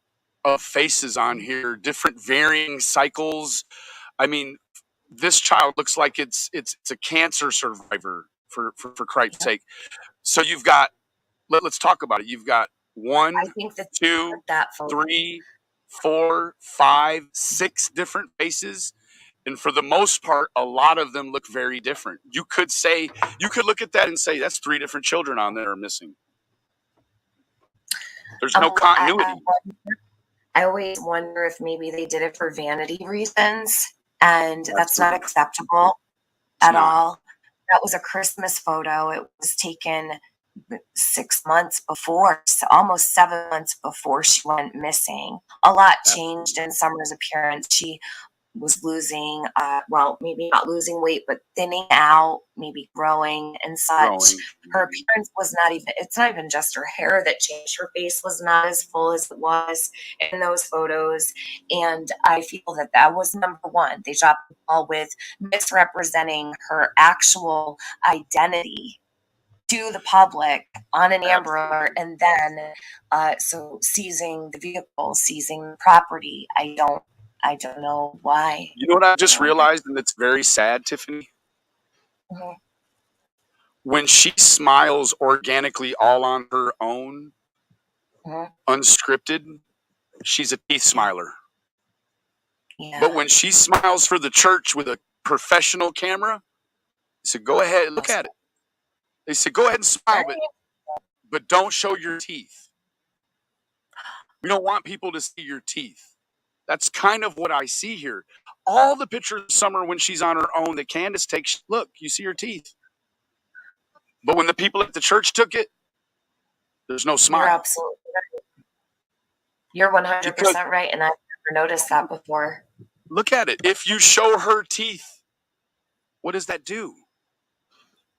of faces on here, different varying cycles. I mean, this child looks like it's a cancer survivor for Christ's sake. So you've got, let's talk about it. You've got 1, 2, 3, 4, 5, 6 different faces. And for the most part, a lot of them look very different. You could look at that and say, that's 3 different children on there are missing. There's no continuity. I always wonder if maybe they did it for vanity reasons, and that's not acceptable at all. That was a Christmas photo. It was taken 6 months before, almost 7 months before she went missing. A lot changed in Summer's appearance. She was losing, well, maybe not losing weight, but thinning out, maybe growing and such. Her appearance was not even, it's not even just her hair that changed. Her face was not as full as it was in those photos. And I feel that that was number one. They dropped the ball with misrepresenting her actual identity to the public on an Amber Alert, and then so seizing the vehicle, seizing the property. I don't know why. You know what I just realized, and it's very sad, Tiffany? Mhm. When she smiles organically all on her own, unscripted, she's a teeth smiler. Yeah. But when she smiles for the church with a professional camera, they said, go ahead, look at it. They said, go ahead and smile, but don't show your teeth. We don't want people to see your teeth. That's kind of what I see here. All the pictures of Summer when she's on her own that Candace takes, look, you see her teeth. But when the people at the church took it, there's no smile. You're absolutely right. You're 100% right, and I've never noticed that before. Look at it. If you show her teeth, what does that do?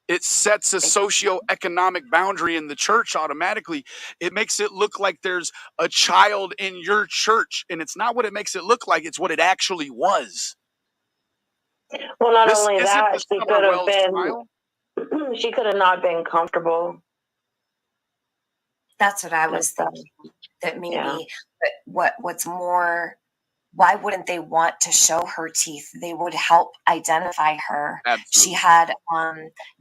It sets a socioeconomic boundary in the church automatically. It makes it look like there's a child in your church, and it's not what it makes it look like. It's what it actually was. Well, not only that, she could have been, she could have not been comfortable. That's what I was thinking. That maybe, but what's more, why wouldn't they want to show her teeth? They would help identify her. Absolutely. She had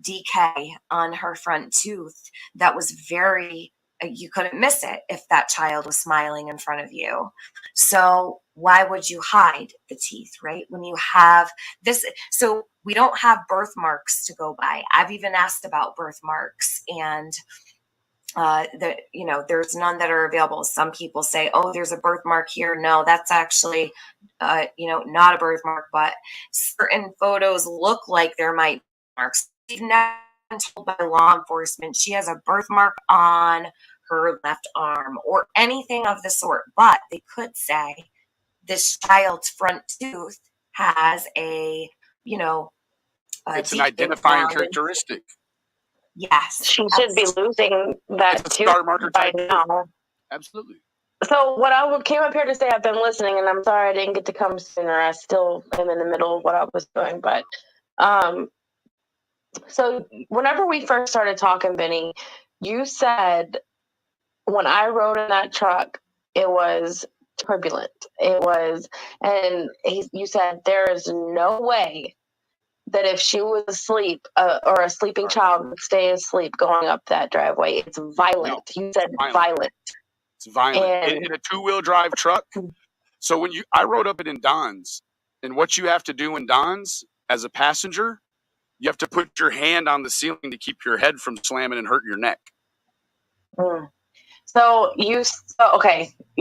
decay on her front tooth that was very, you couldn't miss it if that child was smiling in front of you. So why would you hide the teeth, right? When you have this, so we don't have birthmarks to go by. I've even asked about birthmarks, and there's none that are available. Some people say, oh, there's a birthmark here. No, that's actually, not a birthmark, but certain photos look like there might be marks. She's now been told by law enforcement she has a birthmark on her left arm or anything of the sort, but they could say this child's front tooth has it's an identifying characteristic. Yes. She should be losing that tooth by now. Absolutely. So what I came up here to say, I've been listening, and I'm sorry I didn't get to come sooner. I still am in the middle of what I was doing. But so whenever we first started talking, Benny, you said when I rode in that truck, it was turbulent. It was, and you said there is no way that if she was asleep or a sleeping child would stay asleep going up that driveway. It's violent. No, you said violent. It's violent. In a two-wheel drive truck. So I rode up it in Don's, and what you have to do in Don's as a passenger, you have to put your hand on the ceiling to keep your head from slamming and hurting your neck. So you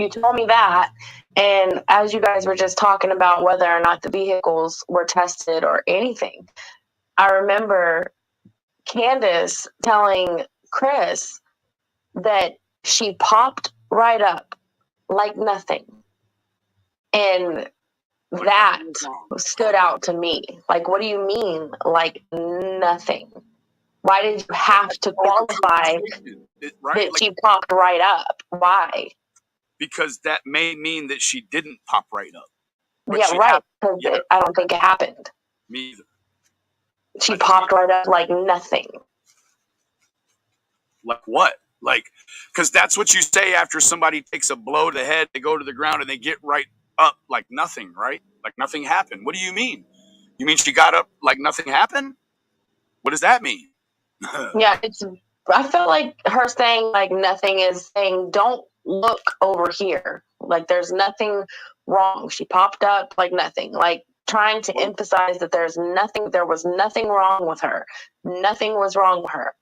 told me that, and as you guys were just talking about whether or not the vehicles were tested or anything, I remember Candace telling Chris that she popped right up like nothing, and that stood out to me. Like, what do you mean, like nothing? Why did you have to qualify that she popped right up? Why? Because that may mean that she didn't pop right up. Yeah, right. Because I don't think it happened. Me either. She popped right up like nothing. Like what? Like, because that's what you say after somebody takes a blow to the head, they go to the ground and they get right up like nothing, right? Like nothing happened. What do you mean? You mean she got up like nothing happened? What does that mean? Yeah, I felt like her saying like nothing is saying don't look over here. Like there's nothing wrong. She popped up like nothing. Like trying to emphasize that there was nothing wrong with her. Nothing was wrong with her.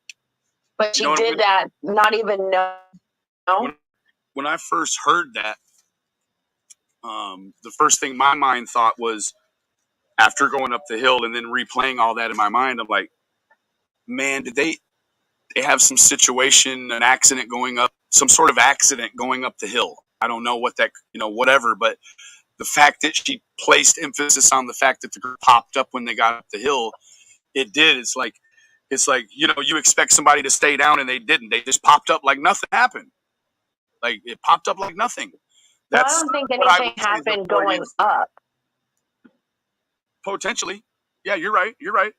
But she did that not even know. When I first heard that, the first thing my mind thought was, after going up the hill and then replaying all that in my mind, I'm like, man, did they have some situation, an accident going up, some sort of accident going up the hill? I don't know what that, whatever, but the fact that she placed emphasis on the fact that the group popped up when they got up the hill, it did. It's like, you expect somebody to stay down and they didn't. They just popped up like nothing happened. Like it popped up like nothing. Well, I That's don't think what I anything would say is the happened Freudian going up. potentially. Yeah, you're right. You're right.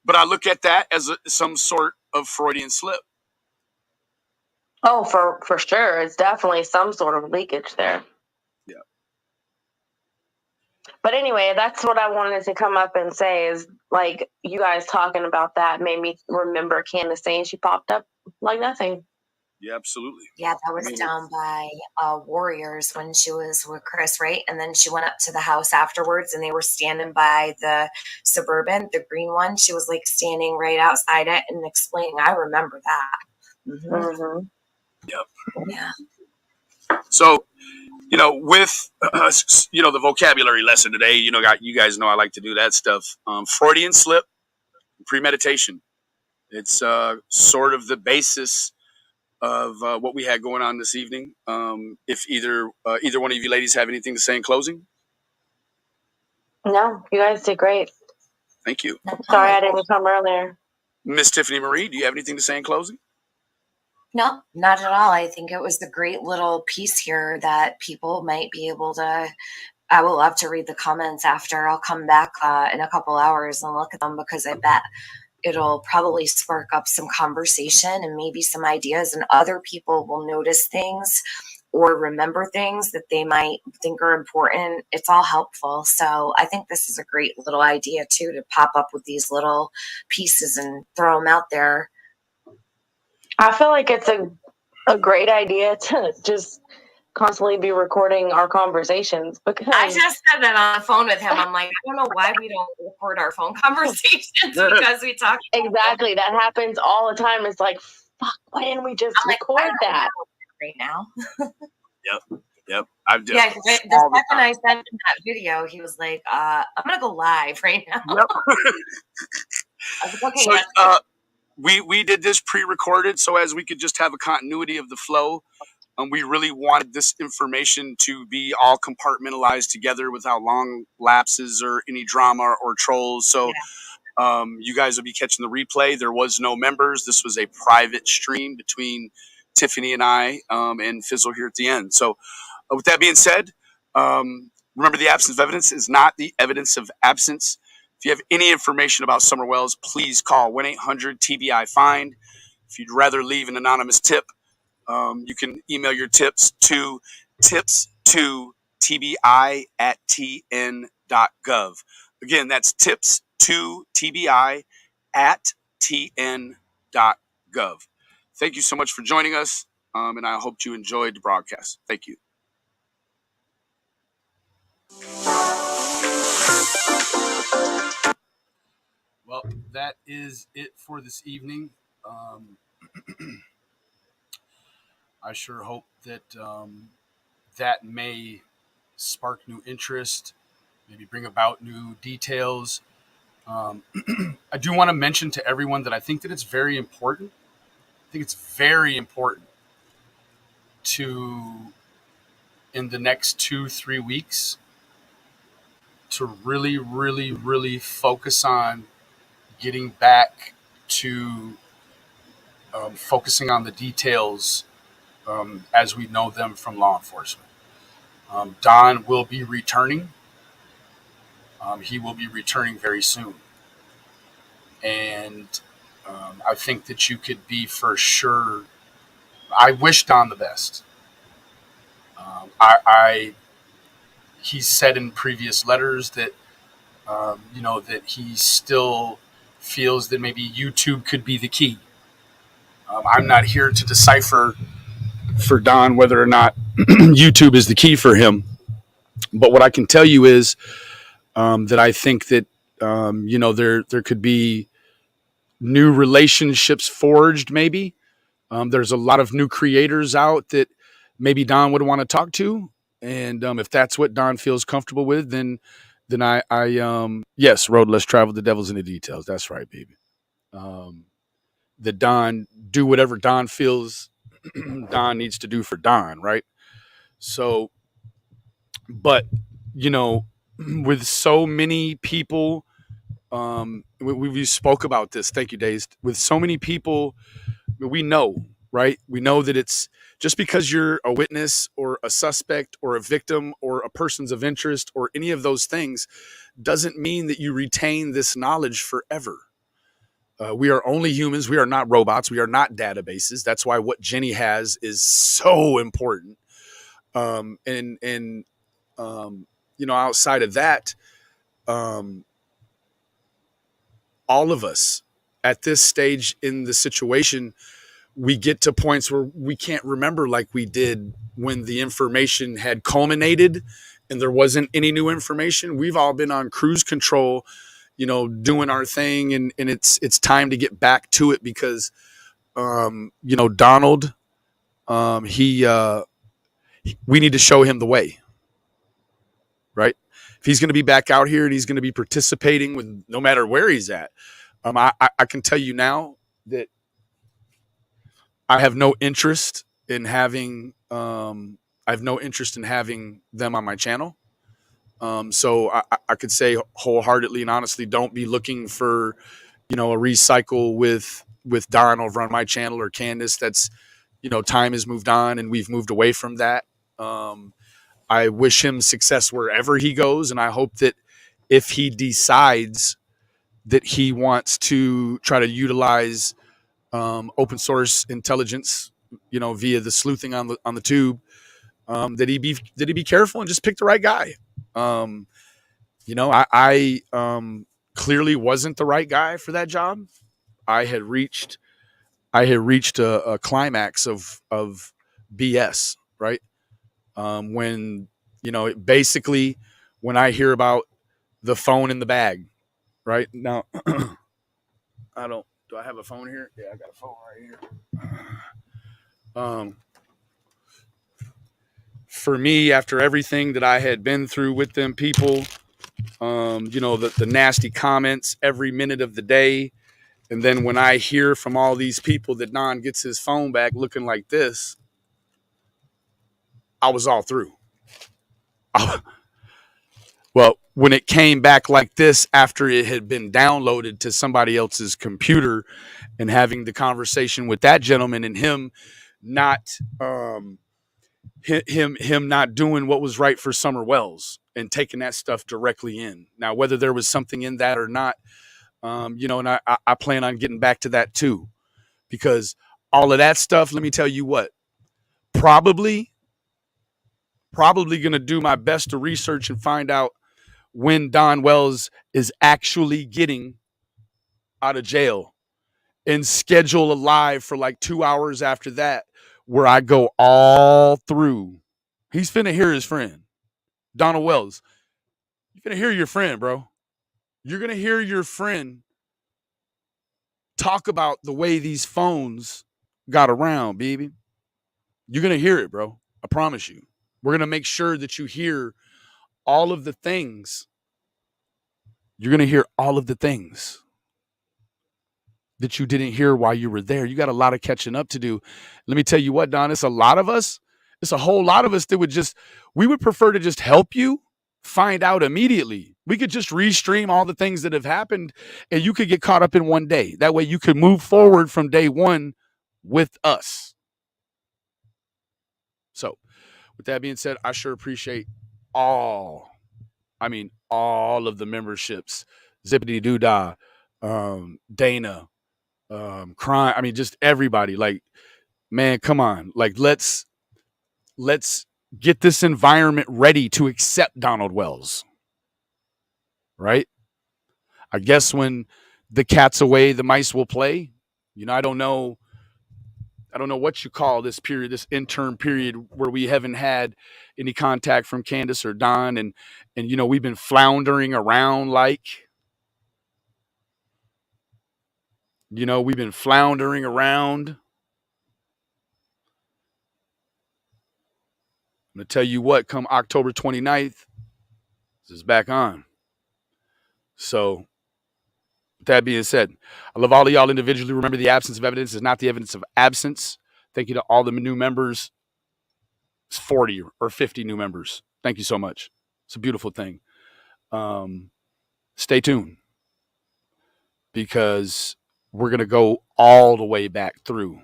But I look at that as some sort of Freudian slip. Oh, for sure. It's definitely some sort of leakage there. Yeah. But anyway, that's what I wanted to come up and say is, like, you guys talking about that made me remember Candace saying she popped up like nothing. Yeah, absolutely. Yeah, that was down by Warriors when she was with Chris, right? And then she went up to the house afterwards and they were standing by the Suburban, the green one. She was like standing right outside it and explaining. I remember that. Mm-hmm. Mm-hmm. Yep. Yeah. So, with, the vocabulary lesson today, you guys know I like to do that stuff. Freudian slip, premeditation. It's sort of the basis of what we had going on this evening. If either one of you ladies have anything to say in closing. No, you guys did great. Thank you. Sorry I didn't come earlier. Miss Tiffany Marie, do you have anything to say in closing? No, not at all. I think it was a great little piece here that people might be able to. I will love to read the comments after. I'll come back in a couple hours and look at them because I bet it'll probably spark up some conversation and maybe some ideas, and other people will notice things or remember things that they might think are important. It's all helpful. So I think this is a great little idea too, to pop up with these little pieces and throw them out there. I feel like it's a great idea to just constantly be recording our conversations, because I just said that on the phone with him. I'm like, I don't know why we don't record our phone conversations because we talk. Exactly. That happens all the time. It's like, fuck, why didn't we just record that right now? Yep. The second I sent him that video, he was like, I'm gonna go live right now. Yep. I was like, okay, so, we did this pre-recorded so as we could just have a continuity of the flow. We really wanted this information to be all compartmentalized together without long lapses or any drama or trolls. So you guys will be catching the replay. There was no members. This was a private stream between Tiffany and I and Fizzle here at the end. So with that being said, remember, the absence of evidence is not the evidence of absence. If you have any information about Summer Wells, please call 1-800-TBI-FIND. If you'd rather leave an anonymous tip, you can email your tips to tips2tbi@tn.gov. Again, that's tips2tbi@tn.gov. Thank you so much for joining us, and I hope you enjoyed the broadcast. Thank you. Well, that is it for this evening. I sure hope that that may spark new interest, maybe bring about new details. I do want to mention to everyone that I think that it's very important. I think it's very important to, in the next 2-3 weeks, to really, really, really focus on getting back to focusing on the details as we know them from law enforcement. Don will be returning. He will be returning very soon. And I think that you could be for sure. I wish Don the best. He's said in previous letters that, that he still feels that maybe YouTube could be the key. I'm not here to decipher for Don whether or not YouTube is the key for him. But what I can tell you is that I think that, there could be new relationships forged, maybe. There's a lot of new creators out that maybe Don would want to talk to. And if that's what Don feels comfortable with, then yes, road less traveled, the devil's in the details. That's right, baby. The Don, do whatever Don feels Don needs to do for Don, right? So, but with so many people, we spoke about this. Thank you, Days. With so many people, we know, right? We know that it's just because you're a witness or a suspect or a victim or a person's of interest or any of those things doesn't mean that you retain this knowledge forever. We are only humans. We are not robots. We are not databases. That's why what Jenny has is so important. And outside of that, all of us at this stage in the situation, we get to points where we can't remember like we did when the information had culminated and there wasn't any new information. We've all been on cruise control, doing our thing, and it's time to get back to it because Donald, we need to show him the way, right? If he's going to be back out here and he's going to be participating with no matter where he's at, I can tell you now that I have no interest in having them on my channel. So I could say wholeheartedly and honestly, don't be looking for, a recycle with Don over on my channel or Candace. That's, time has moved on and we've moved away from that. I wish him success wherever he goes. And I hope that if he decides that he wants to try to utilize open source intelligence, via the sleuthing on the tube, that he be careful and just pick the right guy. I clearly wasn't the right guy for that job. I had reached a climax of BS, right? When basically when I hear about the phone in the bag, right now, do I have a phone here? Yeah, I got a phone right here. For me, after everything that I had been through with them people, the nasty comments every minute of the day. And then when I hear from all these people that Don gets his phone back looking like this, I was all through. Well, when it came back like this after it had been downloaded to somebody else's computer and having the conversation with that gentleman and him not him not doing what was right for Summer Wells and taking that stuff directly in. Now, whether there was something in that or not, and I plan on getting back to that too, because all of that stuff, let me tell you what, probably going to do my best to research and find out when Don Wells is actually getting out of jail and schedule a live for like 2 hours after that, where I go all through. He's finna hear his friend, Donald Wells. You're going to hear your friend, bro. You're going to hear your friend talk about the way these phones got around, baby. You're going to hear it, bro. I promise you. We're going to make sure that you hear all of the things. You're going to hear all of the things that you didn't hear while you were there. You got a lot of catching up to do. Let me tell you what, Don, it's a lot of us. It's a whole lot of us that we would prefer to just help you find out immediately. We could just restream all the things that have happened and you could get caught up in one day. That way you could move forward from day one with us. So with that being said, I sure appreciate all of the memberships, Zippity Doodah, Dana, Crime. Just everybody. Like, man, come on. Like, let's get this environment ready to accept Donald Wells. Right? I guess when the cat's away, the mice will play. I don't know what you call this period, this interim period where we haven't had any contact from Candace or Don, and we've been floundering around we've been floundering around. going to tell you what, come October 29th, this is back on. So, with that being said, I love all of y'all individually. Remember, the absence of evidence is not the evidence of absence. Thank you to all the new members. It's 40 or 50 new members. Thank you so much. It's a beautiful thing. Stay tuned, because we're going to go all the way back through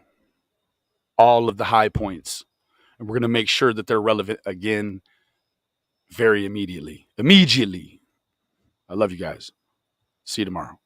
all of the high points. And we're going to make sure that they're relevant again very immediately. I love you guys. See you tomorrow.